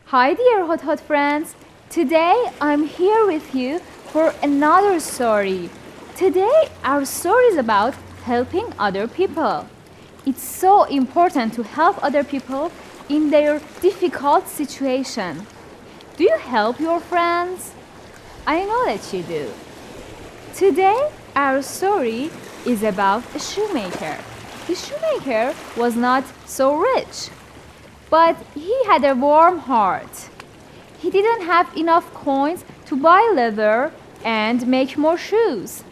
Hi dear Hodhod friends, today I'm here with you for another story. Today our story is about helping other people. It's so important to help other people in their difficult situation. Do you help your friends? I know that you do. Today our story is about a shoemaker. The shoemaker was not so rich, but he had a warm heart. He didn't have enough coins to buy leather and make more shoes.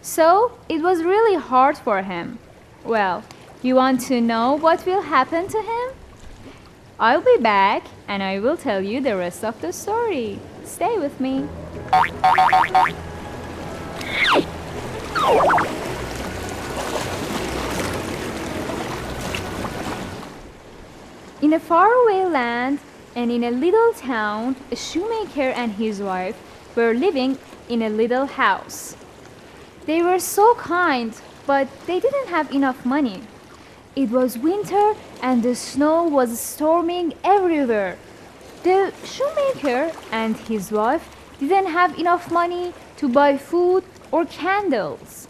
So it was really hard for him. Well, you want to know what will happen to him? I'll be back and I will tell you the rest of the story. Stay with me. In a faraway land and in a little town, a shoemaker and his wife were living in a little house. They were so kind, but they didn't have enough money. It was winter and the snow was storming everywhere. The shoemaker and his wife didn't have enough money to buy food or candles.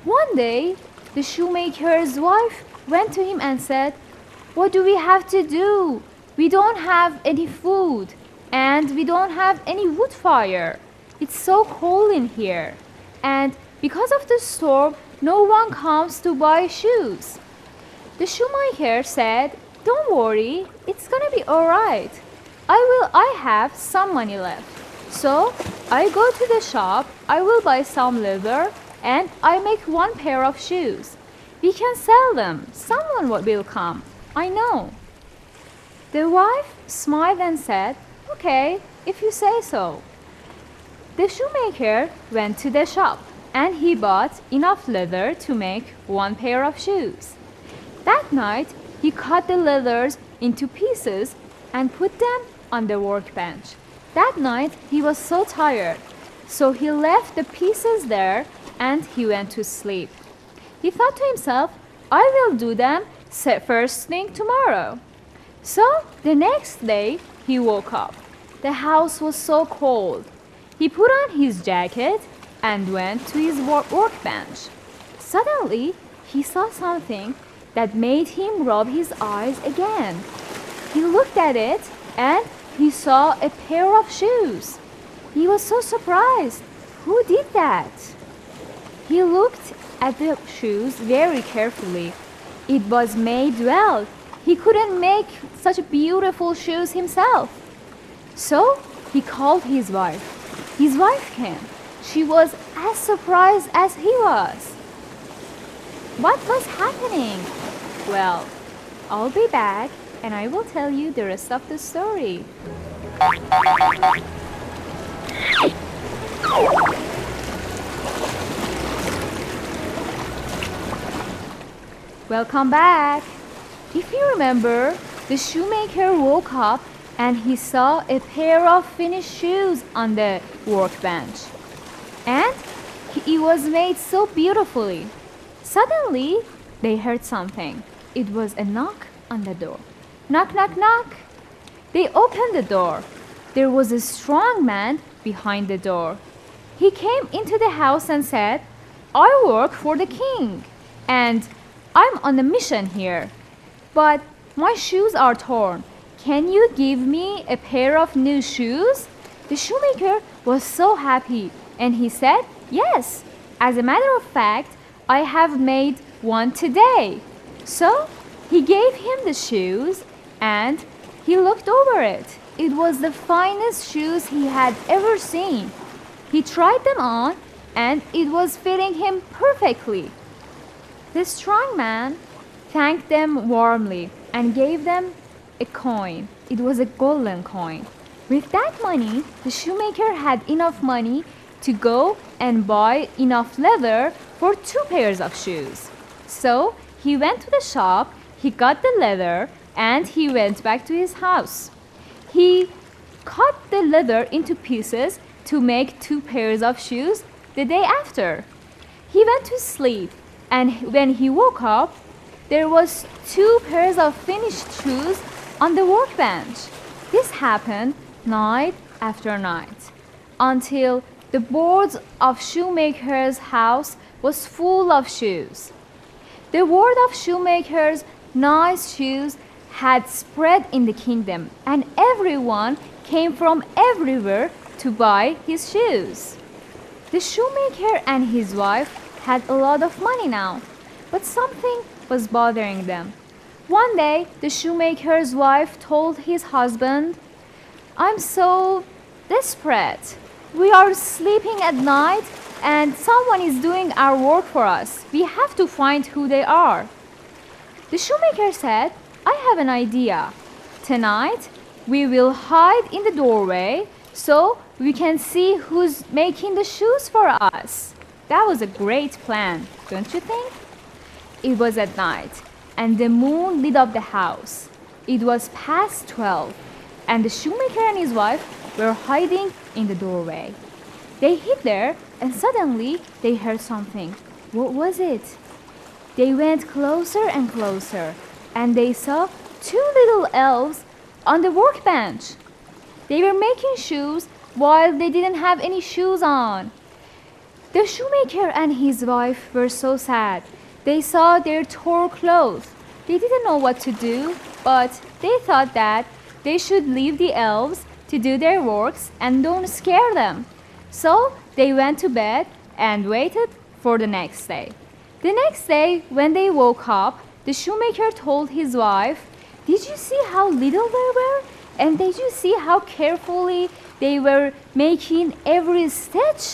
One day, the shoemaker's wife went to him and said, "What do we have to do? We don't have any food and we don't have any wood fire. It's so cold in here. And because of the storm, no one comes to buy shoes." The shoemaker said, "Don't worry, it's gonna be alright. I have some money left. So I go to the shop, I will buy some leather and I make one pair of shoes. We can sell them. Someone will come. I know." The wife smiled and said, "Okay, if you say so." The shoemaker went to the shop and he bought enough leather to make one pair of shoes. That night, he cut the leathers into pieces and put them on the workbench. That night, he was so tired, so he left the pieces there and he went to sleep. He thought to himself, "I will do them first thing tomorrow." So the next day he woke up. The house was so cold. He put on his jacket and went to his workbench. Suddenly he saw something that made him rub his eyes again. He looked at it and he saw a pair of shoes. He was so surprised. Who did that? He looked at the shoes very carefully. It was made well. He couldn't make such beautiful shoes himself. So he called his wife. His wife came. She was as surprised as he was. What was happening? Well, I'll be back and I will tell you the rest of the story. Welcome back. If you remember, the shoemaker woke up and he saw a pair of finished shoes on the workbench. And it was made so beautifully. Suddenly, they heard something. It was a knock on the door. Knock, knock, knock. They opened the door. There was a strong man behind the door. He came into the house and said, "I work for the king and I'm on a mission here. But my shoes are torn. Can you give me a pair of new shoes?" The shoemaker was so happy and he said, "Yes, as a matter of fact, I have made one today." So he gave him the shoes and he looked over it. It was the finest shoes he had ever seen. He tried them on and it was fitting him perfectly. The strong man thanked them warmly and gave them a coin. It was a golden coin. With that money, the shoemaker had enough money to go and buy enough leather for 2 pairs of shoes. So he went to the shop, he got the leather, and he went back to his house. He cut the leather into pieces to make 2 pairs of shoes the day after. He went to sleep, and when he woke up, there was 2 pairs of finished shoes on the workbench. This happened night after night until the boards of shoemaker's house was full of shoes. The word of shoemaker's nice shoes had spread in the kingdom, and everyone came from everywhere to buy his shoes. The shoemaker and his wife had a lot of money now, but something was bothering them. One day, the shoemaker's wife told his husband, "I'm so desperate. We are sleeping at night and someone is doing our work for us. We have to find who they are." The shoemaker said, "I have an idea. Tonight, we will hide in the doorway so we can see who's making the shoes for us." That was a great plan, don't you think? It was at night, and the moon lit up the house. It was past 12, and the shoemaker and his wife were hiding in the doorway. They hid there, and suddenly they heard something. What was it? They went closer and closer, and they saw 2 little elves on the workbench. They were making shoes while they didn't have any shoes on. The shoemaker and his wife were so sad. They saw their torn clothes. They didn't know what to do, but they thought that they should leave the elves to do their works and don't scare them. So they went to bed and waited for the next day. The next day, when they woke up, the shoemaker told his wife, "Did you see how little they were? And did you see how carefully they were making every stitch?"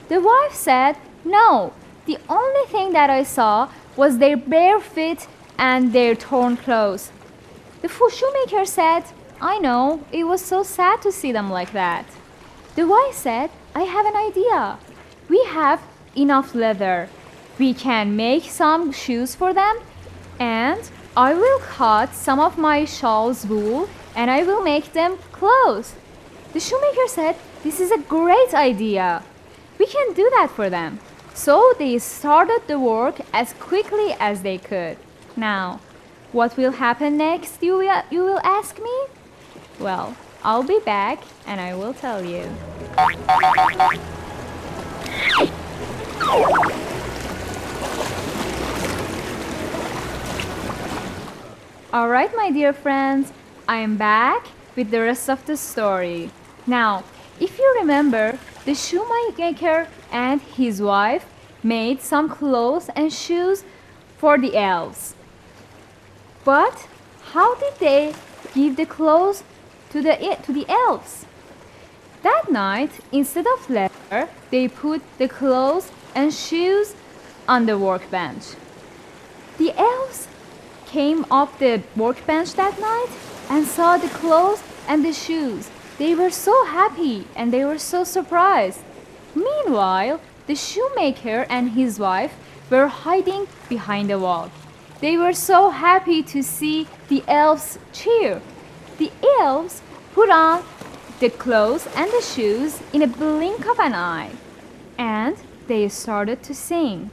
The wife said, "No, the only thing that I saw was their bare feet and their torn clothes." The shoemaker said, "I know, it was so sad to see them like that." The wife said, "I have an idea. We have enough leather. We can make some shoes for them, and I will cut some of my shawl's wool and I will make them clothes." The shoemaker said, "This is a great idea. We can do that for them." So they started the work as quickly as they could. Now, what will happen next, you will ask me? Well, I'll be back and I will tell you. Alright, my dear friends, I am back with the rest of the story. Now, if you remember, the shoemaker and his wife made some clothes and shoes for the elves. But how did they give the clothes to the elves? That night, instead of leather, they put the clothes and shoes on the workbench. The elves came up the workbench that night and saw the clothes and the shoes. They were so happy and they were so surprised. Meanwhile, the shoemaker and his wife were hiding behind a wall. They were so happy to see the elves cheer. The elves put on the clothes and the shoes in a blink of an eye, and they started to sing.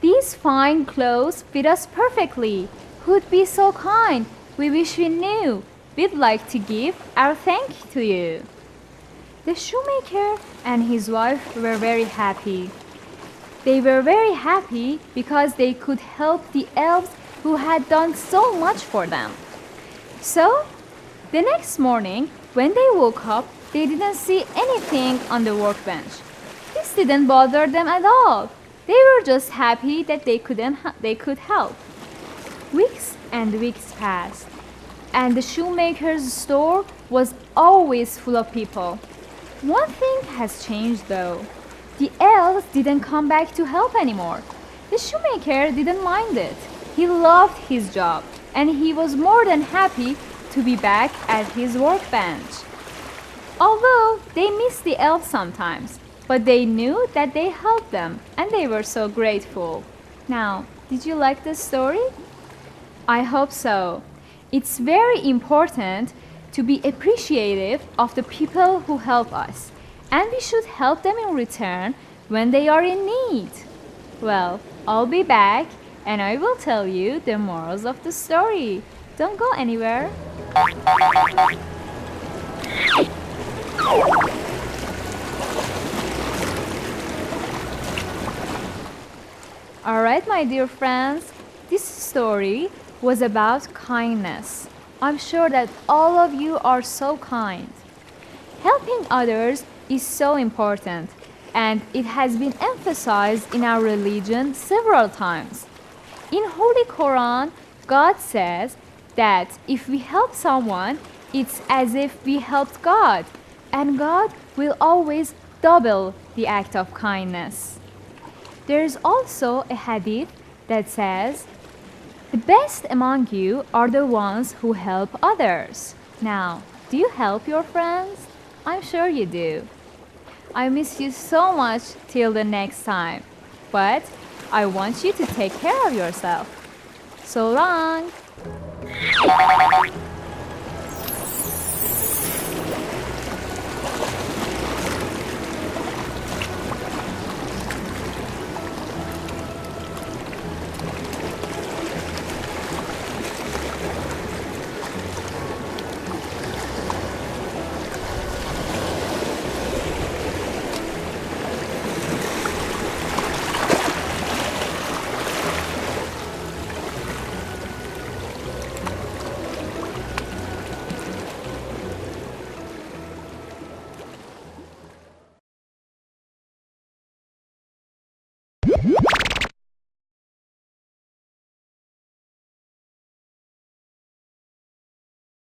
"These fine clothes fit us perfectly. Who'd be so kind? We wish we knew. We'd like to give our thank to you." The shoemaker and his wife were very happy. They were very happy because they could help the elves who had done so much for them. So, the next morning, when they woke up, they didn't see anything on the workbench. This didn't bother them at all. They were just happy that they could help. Weeks and weeks passed, and the shoemaker's store was always full of people. One thing has changed though. The elves didn't come back to help anymore. The shoemaker didn't mind it. He loved his job. and he was more than happy to be back at his workbench. Although they missed the elves sometimes, but they knew that they helped them and they were so grateful. Now, did you like the story? I hope so. It's very important to be appreciative of the people who help us, and we should help them in return when they are in need. Well, I'll be back and I will tell you the morals of the story. Don't go anywhere. Alright, my dear friends, this story was about kindness. I'm sure that all of you are so kind. Helping others is so important, and it has been emphasized in our religion several times. In Holy Quran, God says that if we help someone, it's as if we helped God, and God will always double the act of kindness. There is also a hadith that says, "The best among you are the ones who help others." Now, do you help your friends? I'm sure you do. I miss you so much till the next time, but I want you to take care of yourself. So long!